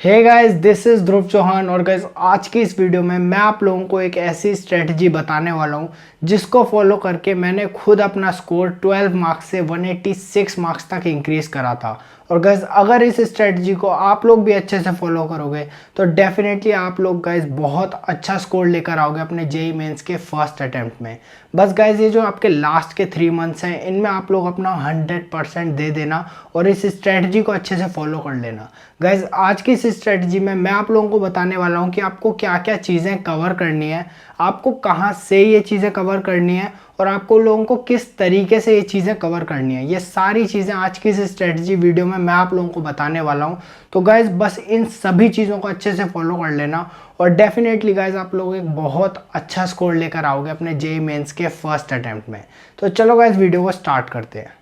Hey guys, this is ध्रुव चौहान। और guys, आज की इस वीडियो में मैं आप लोगों को एक ऐसी स्ट्रेटजी बताने वाला हूं जिसको फॉलो करके मैंने खुद अपना स्कोर 12 मार्क्स से 186 मार्क्स तक इंक्रीज करा था। और गाइस, अगर इस स्ट्रेटजी को आप लोग भी अच्छे से फॉलो करोगे तो डेफिनेटली आप लोग गाइस बहुत अच्छा स्कोर लेकर आओगे अपने जेईई मेंस के फर्स्ट अटेम्प्ट में। बस गाइस, ये जो आपके लास्ट के 3 मंथ्स हैं इनमें आप लोग अपना 100% दे देना और इस स्ट्रेटजी को अच्छे से फॉलो कर लेना। गाइस, आज की इस स्ट्रेटजी में मैं आप लोगों को बताने वाला हूं कि आपको क्या क्या चीज़ें कवर करनी है, आपको कहां से ये चीज़ें कवर करनी है और आपको लोगों को किस तरीके से ये चीज़ें कवर करनी है। ये सारी चीज़ें आज की इस स्ट्रेटजी वीडियो में मैं आप लोगों को बताने वाला हूं। तो गाइस, बस इन सभी चीज़ों को अच्छे से फॉलो कर लेना और डेफिनेटली गाइस आप लोग एक बहुत अच्छा स्कोर लेकर आओगे अपने जेईई मेंस के फर्स्ट अटेम्प्ट में। तो चलो गाइस, वीडियो को स्टार्ट करते हैं।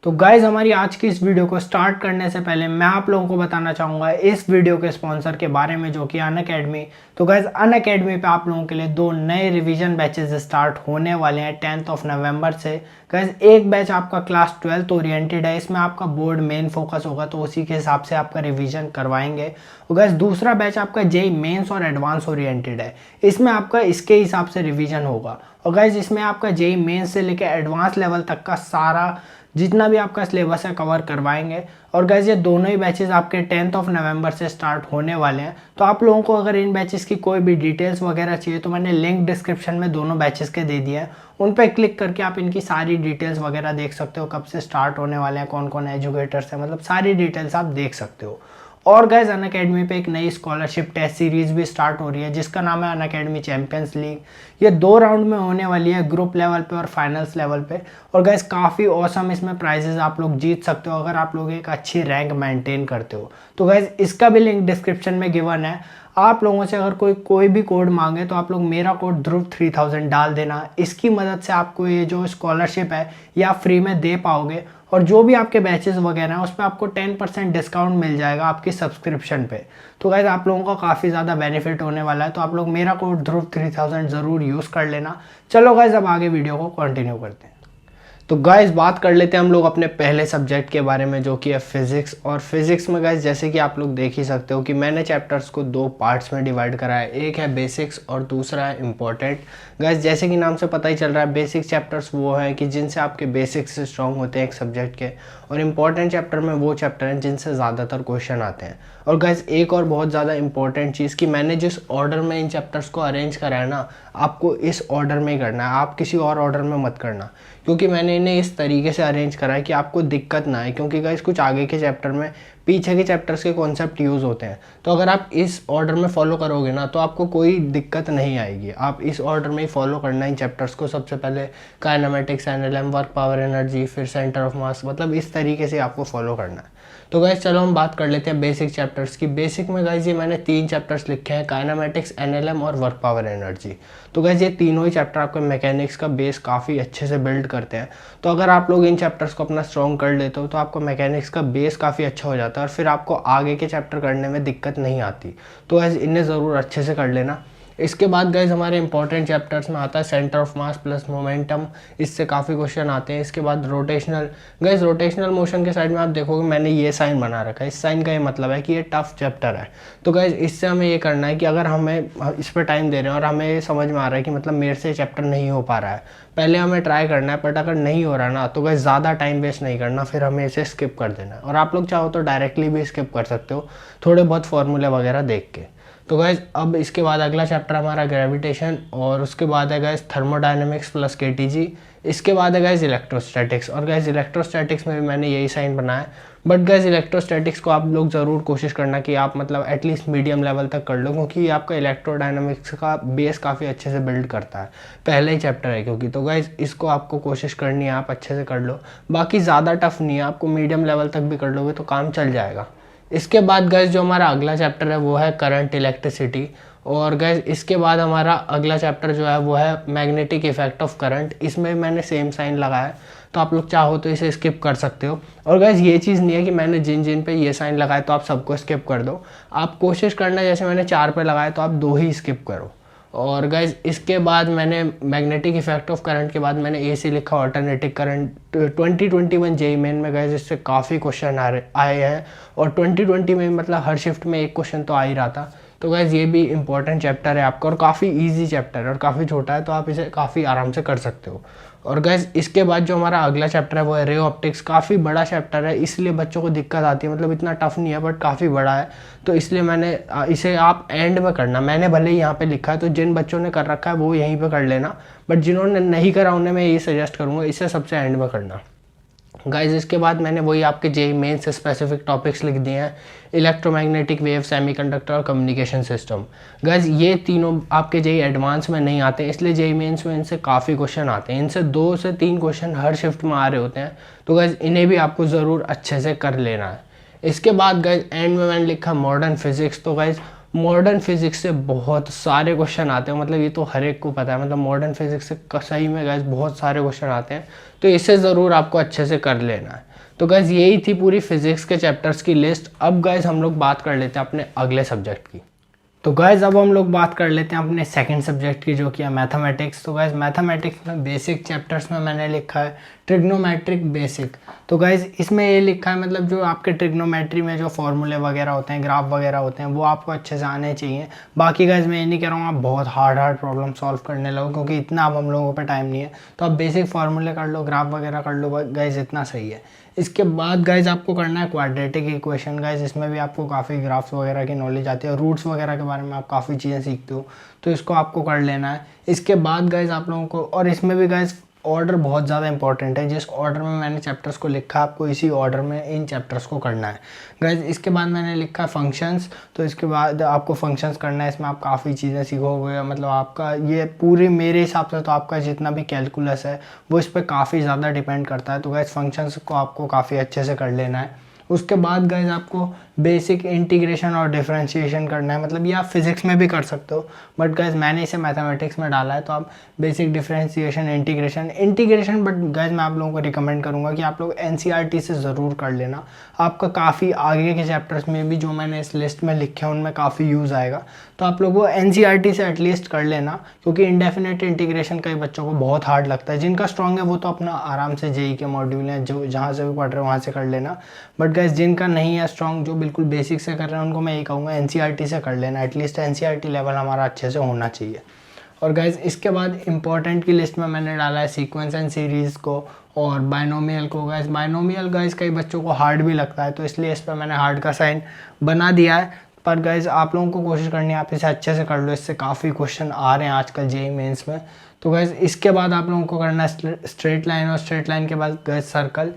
तो गाइज, हमारी आज की इस वीडियो को स्टार्ट करने से पहले मैं आप लोगों को बताना चाहूँगा इस वीडियो के स्पॉन्सर के बारे में, जो कि अनअकैडमी। तो गाइज, अनअकैडमी पे आप लोगों के लिए 2 नए रिवीजन बैचेस स्टार्ट होने वाले हैं 10 नवंबर से। गाइज, एक बैच आपका क्लास 12 ओरिएंटेड है, इसमें आपका बोर्ड मेन फोकस होगा, तो उसी के हिसाब से आपका रिवीजन करवाएंगे। और गाइज, दूसरा बैच आपका जेईई मेंस और एडवांस ओरिएंटेड है, इसमें आपका इसके हिसाब से रिवीजन होगा। और गाइज, इसमें आपका जेईई मेंस से लेकर एडवांस लेवल तक का सारा जितना भी आपका सिलेबस है कवर करवाएंगे। और गाइज, ये दोनों ही बैचेस आपके 10 नवंबर से स्टार्ट होने वाले हैं। तो आप लोगों को अगर इन बैचेस की कोई भी डिटेल्स वगैरह चाहिए तो मैंने लिंक डिस्क्रिप्शन में दोनों बैचेस के दे दिए हैं, उन पर क्लिक करके आप इनकी सारी डिटेल्स वगैरह देख सकते हो, कब से स्टार्ट होने वाले हैं, कौन कौन एजुकेटर्स हैं, मतलब सारी डिटेल्स आप देख सकते हो। और गाइज, अनअकैडमी पे एक नई स्कॉलरशिप टेस्ट सीरीज भी स्टार्ट हो रही है जिसका नाम है अनअकैडमी चैंपियंस लीग। ये 2 राउंड में होने वाली है, ग्रुप लेवल पे और फाइनल्स लेवल पे। और गाइज, काफ़ी ऑसम इसमें प्राइजेस आप लोग जीत सकते हो अगर आप लोग एक अच्छी रैंक मेंटेन करते हो। तो गाइज, इसका भी लिंक डिस्क्रिप्शन में गिवन है। आप लोगों से अगर कोई भी कोड मांगे तो आप लोग मेरा कोड ध्रुव 3000 डाल देना। इसकी मदद से आपको ये जो स्कॉलरशिप है ये आप फ्री में दे पाओगे और जो भी आपके बैचेस वगैरह हैं उस पर आपको 10% डिस्काउंट मिल जाएगा आपकी सब्सक्रिप्शन पे। तो गाइज, आप लोगों को काफ़ी ज़्यादा बेनिफिट होने वाला है, तो आप लोग मेरा कोड ध्रुव 3000 ज़रूर यूज़ कर लेना। चलो गाइज, अब आगे वीडियो को कंटिन्यू करते हैं। तो गाइस, बात कर लेते हैं हम लोग अपने पहले सब्जेक्ट के बारे में, जो कि है फिजिक्स। और फिजिक्स में गाइस, जैसे कि आप लोग देख ही सकते हो कि मैंने चैप्टर्स को 2 पार्ट्स में डिवाइड करा है, एक है बेसिक्स और दूसरा है इम्पोर्टेंट। गाइस, जैसे कि नाम से पता ही चल रहा है, बेसिक चैप्टर्स वो हैं कि जिनसे आपके बेसिक्स स्ट्रॉन्ग होते हैं एक सब्जेक्ट के, और इम्पॉर्टेंट चैप्टर में वो चैप्टर हैं जिनसे ज़्यादातर क्वेश्चन आते हैं। और गाइस, एक और बहुत ज़्यादा इंपॉर्टेंट चीज़ कि मैंने जिस ऑर्डर में इन चैप्टर्स को अरेंज करा है ना, आपको इस ऑर्डर में ही करना है, आप किसी और ऑर्डर में मत करना, क्योंकि मैंने इन्हें इस तरीके से अरेंज करा है कि आपको दिक्कत ना आए। क्योंकि गाइस, कुछ आगे के चैप्टर में पीछे के चैप्टर्स के कॉन्सेप्ट यूज़ होते हैं, तो अगर आप इस ऑर्डर में फॉलो करोगे ना तो आपको कोई दिक्कत नहीं आएगी। आप इस ऑर्डर में ही फॉलो करना इन चैप्टर्स को। सबसे पहले kinematics, NLM, work power energy, फिर सेंटर ऑफ मास, मतलब इस तरीके से आपको फॉलो करना है। तो गाइस, चलो हम बात कर लेते हैं बेसिक चैप्टर्स की। बेसिक में गाइस, ये मैंने 3 चैप्टर्स लिखे हैं, काइनेमेटिक्स, एनएलएम और वर्क पावर एनर्जी। तो गाइस, ये तीनों ही चैप्टर आपको मैकेनिक्स का बेस काफ़ी अच्छे से बिल्ड करते हैं। तो अगर आप लोग इन चैप्टर्स को अपना स्ट्रॉन्ग कर लेते हो तो आपको मैकेनिक्स का बेस काफ़ी अच्छा हो जाता है और फिर आपको आगे के चैप्टर करने में दिक्कत नहीं आती। तो गाइस, इन्हें ज़रूर अच्छे से कर लेना। इसके बाद गाइज, हमारे इंपॉर्टेंट चैप्टर्स में आता है centre of mass plus momentum, इससे काफ़ी क्वेश्चन आते हैं। इसके बाद रोटेशनल। गाइज, रोटेशनल मोशन के साइड में आप देखोगे मैंने ये साइन बना रखा है, इस साइन का ये मतलब है कि ये टफ चैप्टर है। तो गाइज, इससे हमें ये करना है कि अगर हमें इस पर टाइम दे रहे हैं और हमें ये समझ में आ रहा है कि मतलब मेरे से चैप्टर नहीं हो पा रहा है, पहले हमें ट्राई करना है, बट अगर नहीं हो रहा ना तो गाइज ज़्यादा टाइम वेस्ट नहीं करना, फिर हमें इसे स्किप कर देना है। और आप लोग चाहो तो डायरेक्टली भी स्किप कर सकते हो, थोड़े बहुत फॉर्मूले वगैरह देख के। तो गाइज, अब इसके बाद अगला चैप्टर हमारा ग्रेविटेशन, और उसके बाद है गाइज थर्मोडायनेमिक्स प्लस केटीजी। इसके बाद है गाइज इलेक्ट्रोस्टैटिक्स। और गाइज, इलेक्ट्रोस्टैटिक्स में भी मैंने यही साइन बनाया है, बट गाइज इलेक्ट्रोस्टैटिक्स को आप लोग ज़रूर कोशिश करना कि आप मतलब एटलीस्ट मीडियम लेवल तक कर लो, क्योंकि ये आपका इलेक्ट्रोडायनेमिक्स का बेस काफ़ी अच्छे से बिल्ड करता है, पहले ही चैप्टर है क्योंकि। तो गाइज, इसको आपको कोशिश करनी है, आप अच्छे से कर लो। बाकी ज़्यादा टफ नहीं है, आपको मीडियम लेवल तक भी कर लोगे तो काम चल जाएगा। इसके बाद गाइज, जो हमारा अगला चैप्टर है वो है करंट इलेक्ट्रिसिटी। और गाइज, इसके बाद हमारा अगला चैप्टर जो है वो है मैग्नेटिक इफेक्ट ऑफ करंट। इसमें मैंने सेम साइन लगाया है, तो आप लोग चाहो तो इसे स्किप कर सकते हो। और गाइज, ये चीज़ नहीं है कि मैंने जिन जिन पे ये साइन लगाए तो आप सबको स्किप कर दो। आप कोशिश करना जैसे मैंने 4 पे लगाए तो आप 2 ही स्किप करो। और गाइज इसके बाद मैंने मैग्नेटिक इफेक्ट ऑफ करंट के बाद मैंने AC लिखा ऑल्टरनेटिव करंट 2021 जेई मेन में। गाइज इससे काफ़ी क्वेश्चन आए हैं और 2020 में मतलब हर शिफ्ट में एक क्वेश्चन तो आ ही रहा था। तो गाइज ये भी इंपॉर्टेंट चैप्टर है आपका और काफ़ी इजी चैप्टर है और काफ़ी छोटा है, तो आप इसे काफ़ी आराम से कर सकते हो। और गाइज इसके बाद जो हमारा अगला चैप्टर है वो है रे ऑप्टिक्स। काफ़ी बड़ा चैप्टर है, इसलिए बच्चों को दिक्कत आती है, मतलब इतना टफ नहीं है बट काफ़ी बड़ा है, तो इसलिए मैंने इसे आप एंड में करना। मैंने भले ही यहाँ पे लिखा है, तो जिन बच्चों ने कर रखा है वो यहीं पे कर लेना, बट जिन्होंने नहीं करा उन्हें मैं ये सजेस्ट करूँगा इसे सबसे एंड में करना। गाइज इसके बाद मैंने वही आपके जेई मेन से स्पेसिफिक टॉपिक्स लिख दिए हैं, इलेक्ट्रोमैग्नेटिक वेव, सेमीकंडक्टर और कम्युनिकेशन सिस्टम। गाइज ये तीनों आपके जेई एडवांस में नहीं आते, इसलिए जेई मेन्स में इनसे काफ़ी क्वेश्चन आते हैं। इनसे 2 से 3 क्वेश्चन हर शिफ्ट में आ रहे होते हैं, तो गाइज इन्हें भी आपको ज़रूर अच्छे से कर लेना है। इसके बाद गाइज एंड में मैंने लिखा मॉडर्न फिजिक्स। तो गाइज मॉडर्न फिजिक्स से बहुत सारे क्वेश्चन आते हैं, मतलब ये तो हर एक को पता है, मतलब मॉडर्न फिजिक्स से सही में गाइज बहुत सारे क्वेश्चन आते हैं, तो इसे ज़रूर आपको अच्छे से कर लेना है। तो गाइज यही थी पूरी फिजिक्स के चैप्टर्स की लिस्ट। अब गाइज हम लोग बात कर लेते हैं अपने अगले सब्जेक्ट की। तो गाइज अब हम लोग बात कर लेते हैं अपने सेकंड सब्जेक्ट की, जो कि है मैथमेटिक्स। तो गाइज मैथमेटिक्स में बेसिक चैप्टर्स में मैंने लिखा है ट्रिग्नोमेट्रिक बेसिक। तो गाइज इसमें ये लिखा है मतलब जो आपके ट्रिग्नोमेट्री में जो फॉर्मूले वगैरह होते हैं, ग्राफ वगैरह होते हैं, वो आपको अच्छे से आने चाहिए। बाकी गाइज मैं ये नहीं कह रहा हूँ आप बहुत हार्ड प्रॉब्लम सॉल्व करने लगो, क्योंकि इतना अब हम लोगों पे टाइम नहीं है। तो आप बेसिक फार्मूले कर लो, ग्राफ वगैरह कर लो, गाइज इतना सही है। इसके बाद गाइज आपको करना है क्वाड्रेटिक इक्वेशन। गाइज इसमें भी आपको काफ़ी ग्राफ्स वगैरह की नॉलेज आती है, रूट्स वगैरह के बारे में आप काफ़ी चीज़ें सीखते हो, तो इसको आपको कर लेना है। इसके बाद गाइज आप लोगों को, और इसमें भी गाइज ऑर्डर बहुत ज़्यादा इंपॉर्टेंट है, जिस ऑर्डर में मैंने चैप्टर्स को लिखा आपको इसी ऑर्डर में इन चैप्टर्स को करना है। गाइज इसके बाद मैंने लिखा फंक्शंस। तो इसके बाद आपको फंक्शंस करना है, इसमें आप काफ़ी चीज़ें सीखोगे, मतलब आपका ये पूरे मेरे हिसाब से तो आपका जितना भी कैलकुलस है वो इस पर काफ़ी ज़्यादा डिपेंड करता है। तो गाइज फंक्शंस को आपको काफ़ी अच्छे से कर लेना है। उसके बाद गाइज आपको बेसिक इंटीग्रेशन और डिफरेंशिएशन करना है, मतलब ये आप फिजिक्स में भी कर सकते हो, बट गाइज मैंने इसे मैथमेटिक्स में डाला है, तो आप basic differentiation, integration but guys मैं आप लोगों को रिकमेंड करूँगा कि आप लोग NCERT से ज़रूर कर लेना। आपका काफ़ी आगे के चैप्टर्स में भी जो मैंने इस लिस्ट में लिखे हैं उनमें काफ़ी यूज़ आएगा, तो आप लोग वो NCERT से एटलीस्ट कर लेना, क्योंकि इंडेफिनेट इंटीग्रेशन कई बच्चों को बहुत हार्ड लगता है। जिनका स्ट्रॉन्ग है वो तो अपना आराम से जेई के मॉड्यूल हैं जो जहाँ से भी पढ़ रहे हो वहाँ से कर लेना, बट गाइज जिनका नहीं है स्ट्रॉन्ग, जो बिल्कुल बेसिक से कर रहे हैं, उनको मैं यही कहूँगा NCERT से कर लेना। एटलीस्ट NCERT लेवल हमारा अच्छे से होना चाहिए। और गाइज इसके बाद इंपॉर्टेंट की लिस्ट में मैंने डाला है सीक्वेंस एंड सीरीज़ को और बाइनोमियल को। गाइज बाइनोमियल गाइज कई बच्चों को हार्ड भी लगता है, तो इसलिए इस पर मैंने हार्ड का साइन बना दिया है, पर गाइज आप लोगों को कोशिश करनी है आप इसे अच्छे से कर लो, इससे काफ़ी क्वेश्चन आ रहे हैं आजकल जेई मेंस में। तो गाइज इसके बाद आप लोगों को करना है स्ट्रेट लाइन, और स्ट्रेट लाइन के बाद गाइज सर्कल।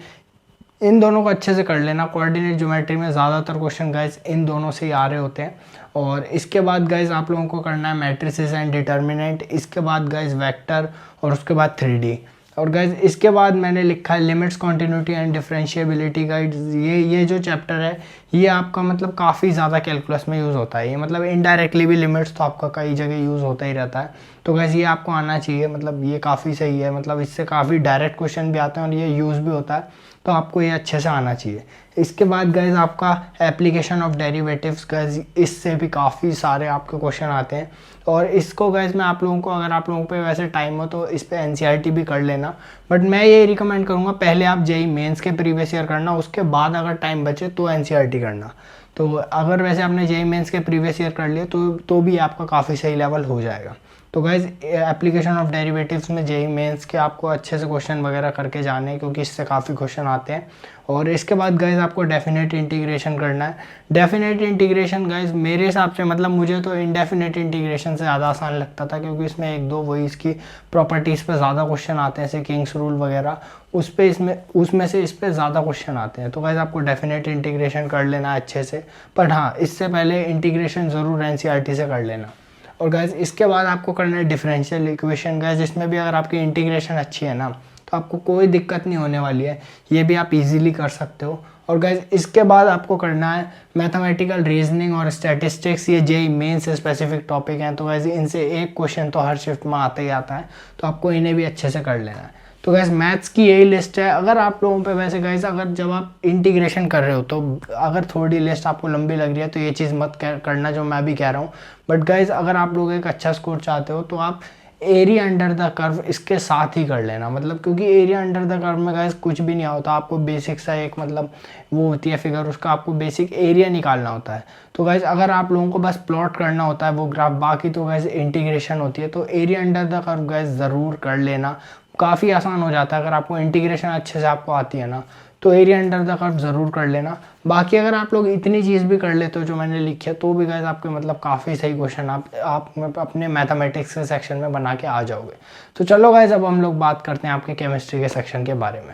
इन दोनों को अच्छे से कर लेना। कोऑर्डिनेट ज्योमेट्री में ज़्यादातर क्वेश्चन गाइज इन दोनों से ही आ रहे होते हैं। और इसके बाद गाइज आप लोगों को करना है मैट्रिसेस एंड डिटर्मिनेंट, इसके बाद गाइज वेक्टर, और उसके बाद 3D। और गाइज इसके बाद मैंने लिखा है limits, continuity and differentiability. Guys ये जो चैप्टर है ये आपका मतलब काफ़ी ज़्यादा कैलकुलस में यूज़ होता है। ये मतलब इनडायरेक्टली भी लिमिट्स तो आपका कई जगह यूज़ होता ही रहता है, तो गाइज ये आपको आना चाहिए, मतलब ये काफ़ी सही है, मतलब इससे काफ़ी डायरेक्ट क्वेश्चन भी आते हैं और ये यूज़ भी होता है, तो आपको ये अच्छे से आना चाहिए। इसके बाद गाइज आपका एप्लीकेशन ऑफ डेरिवेटिव्स, गाइज इससे भी काफ़ी सारे आपके क्वेश्चन आते हैं, और इसको गाइज मैं आप लोगों को, अगर आप लोगों पे वैसे टाइम हो तो इस पे NCERT भी कर लेना, बट मैं ये रिकमेंड करूँगा पहले आप जेई मेंस के प्रीवियस ईयर करना, उसके बाद अगर टाइम बचे तो NCERT करना। तो अगर वैसे आपने जेई मेंस के प्रीवियस ईयर कर लिया तो भी आपका काफ़ी सही लेवल हो जाएगा। तो गाइज एप्लीकेशन ऑफ डेरिवेटिव्स में जेई मेंस के आपको अच्छे से क्वेश्चन वगैरह करके जाने हैं, क्योंकि इससे काफ़ी क्वेश्चन आते हैं। और इसके बाद गाइज आपको डेफिनेट इंटीग्रेशन करना है। डेफिनेट इंटीग्रेशन गाइज मेरे हिसाब से, मतलब मुझे तो इंडेफिनेट इंटीग्रेशन से ज़्यादा आसान लगता था, क्योंकि इसमें एक दो वही इसकी प्रॉपर्टीज़ पे ज़्यादा क्वेश्चन आते हैं, जैसे किंग्स रूल वगैरह, उसमें से इस पर ज़्यादा क्वेश्चन आते हैं। तो गाइज आपको डेफिनेट इंटीग्रेशन कर लेना है अच्छे से, पर हाँ इससे पहले इंटीग्रेशन ज़रूर NCERT से कर लेना। और गाइज इसके बाद आपको करना है डिफरेंशियल इक्वेशन। गाइज इसमें भी अगर आपकी इंटीग्रेशन अच्छी है ना तो आपको कोई दिक्कत नहीं होने वाली है, ये भी आप इजीली कर सकते हो। और गाइज इसके बाद आपको करना है मैथमेटिकल रीजनिंग और स्टैटिस्टिक्स। ये जेई मेन से स्पेसिफिक टॉपिक हैं, तो गाइज इनसे एक क्वेश्चन तो हर शिफ्ट में आता ही आता है, तो आपको इन्हें भी अच्छे से कर लेना है। तो गैस मैथ्स की यही लिस्ट है। अगर आप लोगों पे वैसे गैस अगर जब आप इंटीग्रेशन कर रहे हो तो अगर थोड़ी लिस्ट आपको लंबी लग रही है तो ये चीज़ मत करना जो मैं भी कह रहा हूँ। बट गैस अगर आप लोग एक अच्छा स्कोर चाहते हो तो आप एरिया अंडर द कर्व इसके साथ ही कर लेना, मतलब क्योंकि एरिया अंडर द कर्व में गाइस कुछ भी नहीं होता, आपको बेसिक सा एक मतलब वो होती है फिगर, उसका आपको बेसिक एरिया निकालना होता है। तो गाइस अगर आप लोगों को बस प्लॉट करना होता है वो ग्राफ, बाकी तो गाइस इंटीग्रेशन होती है, तो area under the curve guys ज़रूर कर लेना, काफ़ी आसान हो जाता है। अगर आपको इंटीग्रेशन अच्छे से आपको आती है ना तो एरिया अंडर द कर्व ज़रूर कर लेना। बाकी अगर आप लोग इतनी चीज़ भी कर लेते हो जो मैंने लिखी है तो भी गाइस आपके मतलब काफ़ी सही क्वेश्चन आप अपने मैथमेटिक्स के सेक्शन में बना के आ जाओगे। तो चलो गाइस अब हम लोग बात करते हैं आपके केमिस्ट्री के सेक्शन के बारे में।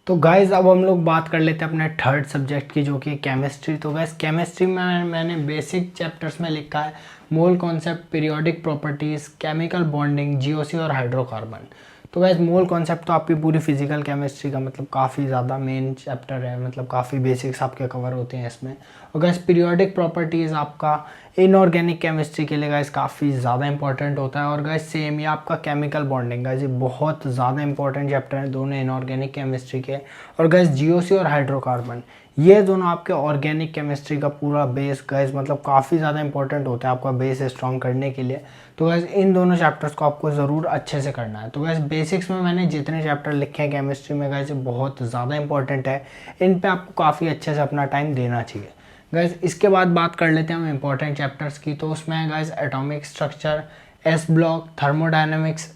तो गाइस अब हम लोग बात कर लेते हैं अपने थर्ड सब्जेक्ट की जो कि केमिस्ट्री। तो गाइस केमिस्ट्री में मैंने बेसिक चैप्टर्स में लिखा है mole concept, periodic properties, chemical bonding, GOC और हाइड्रोकार्बन। तो गाइस मोल कॉन्सेप्ट तो आपकी पूरी फिजिकल केमिस्ट्री का मतलब काफ़ी ज़्यादा मेन चैप्टर है, मतलब काफ़ी बेसिक्स आपके कवर होते हैं इसमें। और गाइस पीरियोडिक प्रॉपर्टीज़ आपका इनऑर्गेनिक केमिस्ट्री के लिए गाइस काफ़ी ज़्यादा इंपॉर्टेंट होता है। और गाइस सेम ये आपका केमिकल बॉन्डिंग गाइस ये बहुत ज़्यादा इंपॉर्टेंट चैप्टर है दोनों इनऑर्गेनिक केमिस्ट्री के। और गाइस जीओसी और हाइड्रोकार्बन ये दोनों आपके ऑर्गेनिक केमिस्ट्री का पूरा बेस गाइस मतलब काफ़ी ज़्यादा इंपॉर्टेंट होता है आपका बेस स्ट्रॉन्ग करने के लिए। तो गाइस इन दोनों चैप्टर्स को आपको ज़रूर अच्छे से करना है। तो गाइस बेसिक्स में मैंने जितने चैप्टर लिखे हैं केमिस्ट्री में गाइस बहुत ज़्यादा इंपॉर्टेंट है, इन पे आपको काफ़ी अच्छे से अपना टाइम देना चाहिए। गाइस इसके बाद बात कर लेते हैं हम इंपॉर्टेंट चैप्टर्स की। तो उसमें है guys atomic structure, S block, thermodynamics,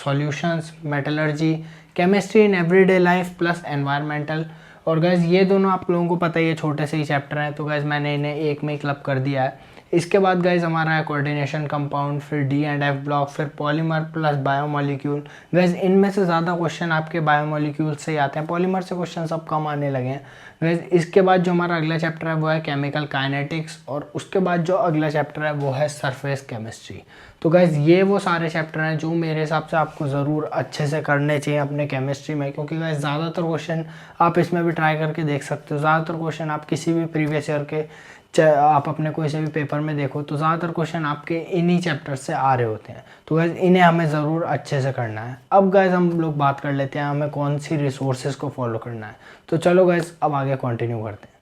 solutions, metallurgy, chemistry in everyday life plus environmental. और गाइस ये दोनों आप लोगों को पता ही है छोटे से ही चैप्टर हैं, तो गाइस मैंने इन्हें एक में ही क्लब कर दिया है। इसके बाद गाइस हमारा है कोऑर्डिनेशन कंपाउंड, फिर डी एंड एफ ब्लॉक, फिर पॉलीमर प्लस बायोमोलिक्यूल। गाइस इनमें से ज़्यादा क्वेश्चन आपके बायोमोलिक्यूल से ही आते हैं, पॉलीमर से क्वेश्चन सब कम आने लगे हैं। गाइस इसके बाद जो हमारा अगला चैप्टर है वो है केमिकल काइनेटिक्स, और उसके बाद जो अगला चैप्टर है वो है सरफेस केमिस्ट्री। तो गाइस ये वो सारे चैप्टर हैं जो मेरे हिसाब से आपको ज़रूर अच्छे से करने चाहिए अपने केमिस्ट्री में, क्योंकि गाइस ज़्यादातर क्वेश्चन आप इसमें भी ट्राई करके देख सकते हो। ज़्यादातर क्वेश्चन आप किसी भी प्रीवियस ईयर के आप अपने कोई से भी पेपर में देखो तो ज़्यादातर क्वेश्चन आपके इन्हीं चैप्टर से आ रहे होते हैं। तो गाइस इन्हें हमें ज़रूर अच्छे से करना है। अब गाइस हम लोग बात कर लेते हैं हमें कौन सी रिसोर्सेज को फॉलो करना है। तो चलो गाइस अब आगे कंटिन्यू करते हैं।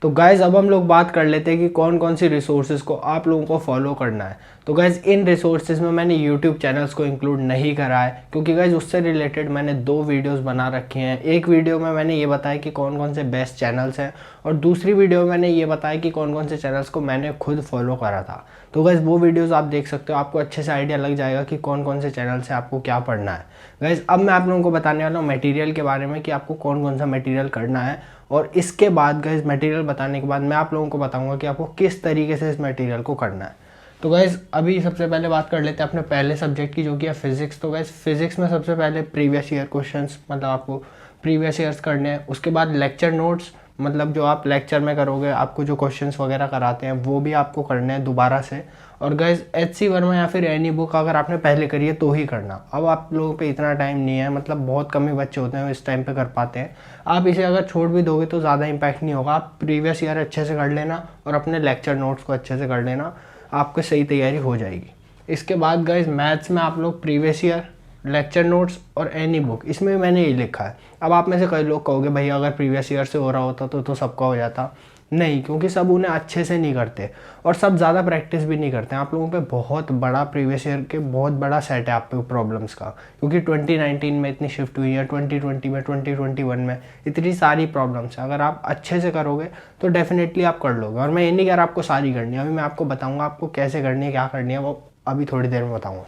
तो गाइज़ अब हम लोग बात कर लेते हैं कि कौन कौन सी रिसोर्सेज को आप लोगों को फॉलो करना है। तो गाइज़ इन रिसोर्सेज में मैंने यूट्यूब चैनल्स को इंक्लूड नहीं करा है, क्योंकि गाइज़ उससे रिलेटेड मैंने 2 वीडियोस बना रखे हैं। एक वीडियो में मैंने ये बताया कि कौन कौन से बेस्ट चैनल्स हैं, और दूसरी वीडियो में मैंने ये बताया कि कौन कौन से चैनल्स को मैंने खुद फॉलो करा था। तो गाइज़ वो वीडियोज़ आप देख सकते हो, आपको अच्छे से आइडिया लग जाएगा कि कौन कौन से चैनल से आपको क्या पढ़ना है। गाइज़ अब मैं आप लोगों को बताने वाला हूँ मटेरियल के बारे में कि आपको कौन कौन सा मटेरियल करना है, और इसके बाद गाइस मटेरियल बताने के बाद मैं आप लोगों को बताऊंगा कि आपको किस तरीके से इस मटेरियल को करना है। तो गाइस अभी सबसे पहले बात कर लेते हैं अपने पहले सब्जेक्ट की जो कि है फिजिक्स। तो गाइस फिजिक्स में सबसे पहले प्रीवियस ईयर क्वेश्चंस मतलब आपको प्रीवियस ईयर्स करने हैं। उसके बाद लेक्चर नोट्स, मतलब जो आप लेक्चर में करोगे आपको जो क्वेश्चंस वगैरह कराते हैं वो भी आपको करने हैं दोबारा से। और गाइस एच.सी. वर्मा या फिर एनी बुक अगर आपने पहले करी है तो ही करना। अब आप लोगों पे इतना टाइम नहीं है, मतलब बहुत कम ही बच्चे होते हैं इस टाइम पे कर पाते हैं। आप इसे अगर छोड़ भी दोगे तो ज़्यादा इम्पैक्ट नहीं होगा। आप प्रीवियस ईयर अच्छे से कर लेना और अपने लेक्चर नोट्स को अच्छे से कर लेना, आपको सही तैयारी हो जाएगी। इसके बाद गाइस मैथ्स में आप लोग प्रीवियस ईयर, लेक्चर नोट्स और एनी बुक, इसमें मैंने ये लिखा है। अब आप में से कई लोग कहोगे भैया अगर प्रीवियस ईयर से हो रहा होता तो सबका हो जाता। नहीं, क्योंकि सब उन्हें अच्छे से नहीं करते और सब ज़्यादा प्रैक्टिस भी नहीं करते हैं। आप लोगों पे बहुत बड़ा प्रीवियस ईयर के बहुत बड़ा सेट है आप पे प्रॉब्लम्स का, क्योंकि 2019 में इतनी शिफ्ट हुई है, 2020 में, 2021 में इतनी सारी प्रॉब्लम्स है। अगर आप अच्छे से करोगे तो डेफिनेटली आप कर लोगे। और मैं ये नहीं कह रहा आपको सारी करनी है, अभी मैं आपको बताऊँगा आपको कैसे करनी है, क्या करनी है, वो अभी थोड़ी देर में बताऊँगा।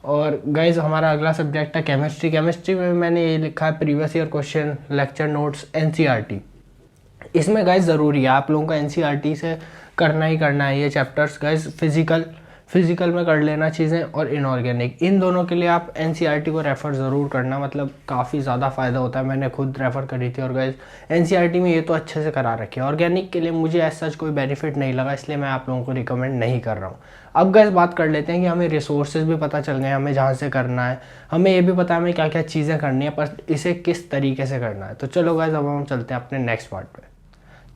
और गाइज हमारा अगला सब्जेक्ट है केमिस्ट्री। केमिस्ट्री में मैंने ये लिखा है previous year question, lecture notes, NCERT. इसमें गाइज ज़रूरी है आप लोगों को एनसीईआरटी से करना ही करना है ये चैप्टर्स। गाइज फिजिकल में कर लेना चीज़ें, और इनऑर्गेनिक, इन दोनों के लिए आप एनसीईआरटी को रेफ़र ज़रूर करना, मतलब काफ़ी ज़्यादा फ़ायदा होता है। मैंने खुद रेफ़र करी थी और गाइज एनसीईआरटी में ये तो अच्छे से करा रखी है। ऑर्गेनिक के लिए मुझे ऐसा कोई बेनिफिट नहीं लगा, इसलिए मैं आप लोगों को रिकमेंड नहीं कर रहा हूँ। अब गाइज बात कर लेते हैं कि हमें रिसोर्सेज भी पता चल गए, हमें जहाँ से करना है, हमें ये भी पता है हमें क्या क्या चीज़ें करनी है, पर इसे किस तरीके से करना है। तो चलो गाइज अब हम चलते हैं अपने नेक्स्ट पार्ट पे।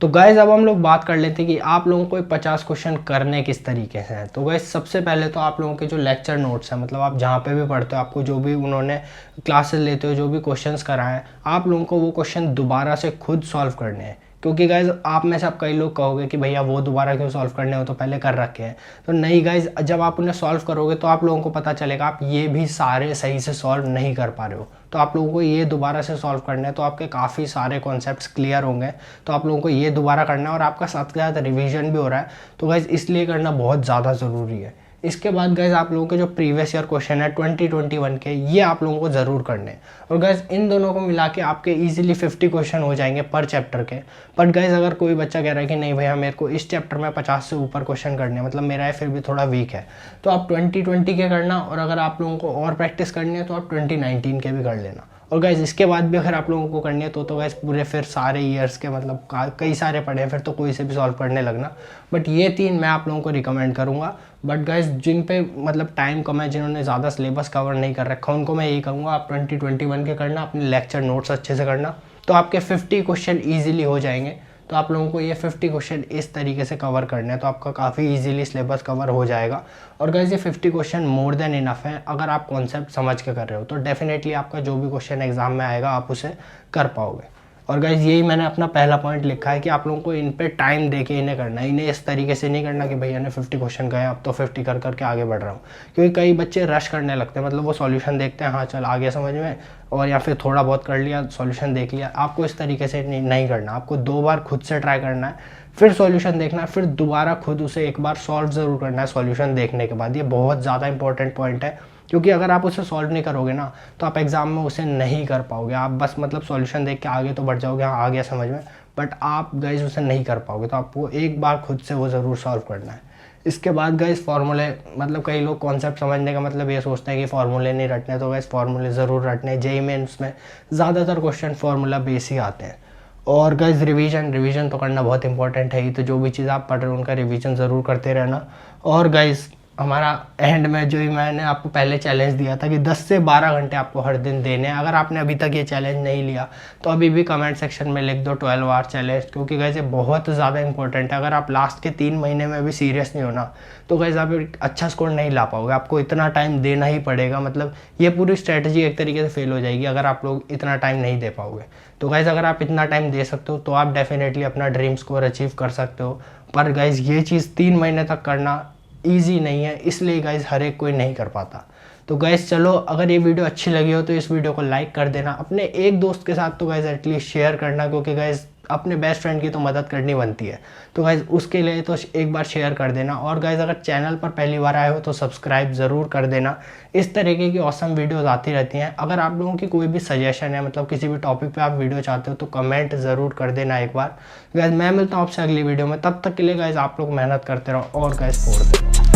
तो गाइज़ अब हम लोग बात कर लेते हैं कि आप लोगों को 50 क्वेश्चन करने किस तरीके से हैं। तो गाइज़ सबसे पहले तो आप लोगों के जो लेक्चर नोट्स हैं, मतलब आप जहाँ पे भी पढ़ते हो, आपको जो भी उन्होंने क्लासेस लेते हो, जो भी क्वेश्चंस कराए हैं, आप लोगों को वो क्वेश्चन दोबारा से खुद सॉल्व करने हैं। क्योंकि गाइज़ आप में से आप कई लोग कहोगे कि भैया वो दोबारा क्यों सॉल्व करने हो, तो पहले कर रखे हैं। तो नहीं गाइज़, जब आप उन्हें सॉल्व करोगे तो आप लोगों को पता चलेगा आप ये भी सारे सही से सॉल्व नहीं कर पा रहे हो। तो आप लोगों को ये दोबारा से सॉल्व करना है, तो आपके काफ़ी सारे कॉन्सेप्ट्स क्लियर होंगे। तो आप लोगों को ये दोबारा करना है और आपका साथ के साथ रिवीजन भी हो रहा है, तो गाइज़ इसलिए करना बहुत ज़्यादा ज़रूरी है। इसके बाद गाइज़ आप लोगों के जो प्रीवियस ईयर क्वेश्चन है 2021 के, ये आप लोगों को ज़रूर करने हैं। और गाइज़ इन दोनों को मिला के आपके ईजिली 50 क्वेश्चन हो जाएंगे पर चैप्टर के। बट गाइज़ अगर कोई बच्चा कह रहा है कि नहीं भैया मेरे को इस चैप्टर में 50 से ऊपर क्वेश्चन करने हैं, मतलब मेरा है फिर भी थोड़ा वीक है, तो आप 2020 के करना, और अगर आप लोगों को और प्रैक्टिस करनी है तो आप 2019 के भी कर लेना। और गाइज़ इसके बाद भी अगर आप लोगों को करनी है तो गाइज़ पूरे फिर सारे ईयर्स के, मतलब कई सारे पढ़े हैं, फिर तो कोई से भी सॉल्व करने लगना। बट ये 3 मैं आप लोगों को रिकमेंड करूँगा। बट गाइज़ जिन पे मतलब टाइम कम है, जिन्होंने ज़्यादा सिलेबस कवर नहीं कर रखा, उनको मैं यही कहूँगा आप 2021 के करना, अपने लेक्चर नोट्स अच्छे से करना, तो आपके 50 क्वेश्चन ईजिली हो जाएंगे। तो आप लोगों को ये 50 क्वेश्चन इस तरीके से कवर करने हैं, तो आपका काफ़ी इजीली सिलेबस कवर हो जाएगा। और गाइस ये 50 क्वेश्चन मोर देन इनफ है, अगर आप कॉन्सेप्ट समझ के कर रहे हो तो डेफिनेटली आपका जो भी क्वेश्चन एग्जाम में आएगा आप उसे कर पाओगे। और गाइज यही मैंने अपना पहला पॉइंट लिखा है कि आप लोगों को इन पे टाइम दे के इन्हें करना है। इन्हें इस तरीके से नहीं करना कि भैया ने 50 क्वेश्चन गए अब तो 50 कर करके आगे बढ़ रहा हूँ, क्योंकि कई बच्चे रश करने लगते हैं, मतलब वो सॉल्यूशन देखते हैं, हाँ चल आ गया समझ में, और या फिर थोड़ा बहुत कर लिया, सॉल्यूशन देख लिया। आपको इस तरीके से नहीं करना, आपको 2 बार खुद से ट्राई करना है, फिर सॉल्यूशन देखना है, फिर दोबारा खुद उसे एक बार सॉल्व ज़रूर करना है सॉल्यूशन देखने के बाद। ये बहुत ज़्यादा इंपॉर्टेंट पॉइंट है, क्योंकि अगर आप उसे सॉल्व नहीं करोगे ना तो आप एग्ज़ाम में उसे नहीं कर पाओगे। आप बस मतलब सॉल्यूशन देख के आगे तो बढ़ जाओगे, हाँ आ गया समझ में, बट आप गाइज उसे नहीं कर पाओगे। तो आपको एक बार खुद से वो ज़रूर सॉल्व करना है। इसके बाद गाइज फार्मूले, मतलब कई लोग कॉन्सेप्ट समझने का मतलब ये सोचते हैं कि फार्मूले नहीं रटने, तो गाइज फार्मूले ज़रूर रटने। जेईई मेंस में ज़्यादातर क्वेश्चन फार्मूला बेस ही आते हैं। और गाइज रिवीजन तो करना बहुत इंपॉर्टेंट है ही, तो जो भी चीज़ आप पढ़ रहे हो उनका रिवीजन ज़रूर करते रहना। और गाइज हमारा एंड में जो ही मैंने आपको पहले चैलेंज दिया था कि 10 से 12 घंटे आपको हर दिन देने हैं, अगर आपने अभी तक ये चैलेंज नहीं लिया तो अभी भी कमेंट सेक्शन में लिख दो 12 आवर चैलेंज, क्योंकि गाइज ये बहुत ज़्यादा इंपॉर्टेंट है। अगर आप लास्ट के 3 महीने में भी सीरियस नहीं होना तो गाइज आप एक अच्छा स्कोर नहीं ला पाओगे, आपको इतना टाइम देना ही पड़ेगा। मतलब ये पूरी स्ट्रेटजी एक तरीके से फेल हो जाएगी अगर आप लोग इतना टाइम नहीं दे पाओगे। तो गाइज अगर आप इतना टाइम दे सकते हो तो आप डेफिनेटली अपना ड्रीम स्कोर अचीव कर सकते हो। पर गाइज ये चीज़ 3 महीने तक करना ईजी नहीं है, इसलिए गाइज हर एक कोई नहीं कर पाता। तो गाइज चलो, अगर ये वीडियो अच्छी लगी हो तो इस वीडियो को लाइक कर देना, अपने एक दोस्त के साथ तो गाइज एटलीस्ट शेयर करना, क्योंकि गाइज अपने बेस्ट फ्रेंड की तो मदद करनी बनती है। तो गाइज उसके लिए तो एक बार शेयर कर देना। और गाइज अगर चैनल पर पहली बार आए हो तो सब्सक्राइब ज़रूर कर देना। इस तरीके की ऑसम वीडियोस आती रहती हैं। अगर आप लोगों की कोई भी सजेशन है, मतलब किसी भी टॉपिक पे आप वीडियो चाहते हो तो कमेंट ज़रूर कर देना एक बार। गाइज मैं मिलता हूँ आपसे अगली वीडियो में, तब तक के लिए गाइज आप लोग मेहनत करते रहो और गाइज फोड़ते रहो।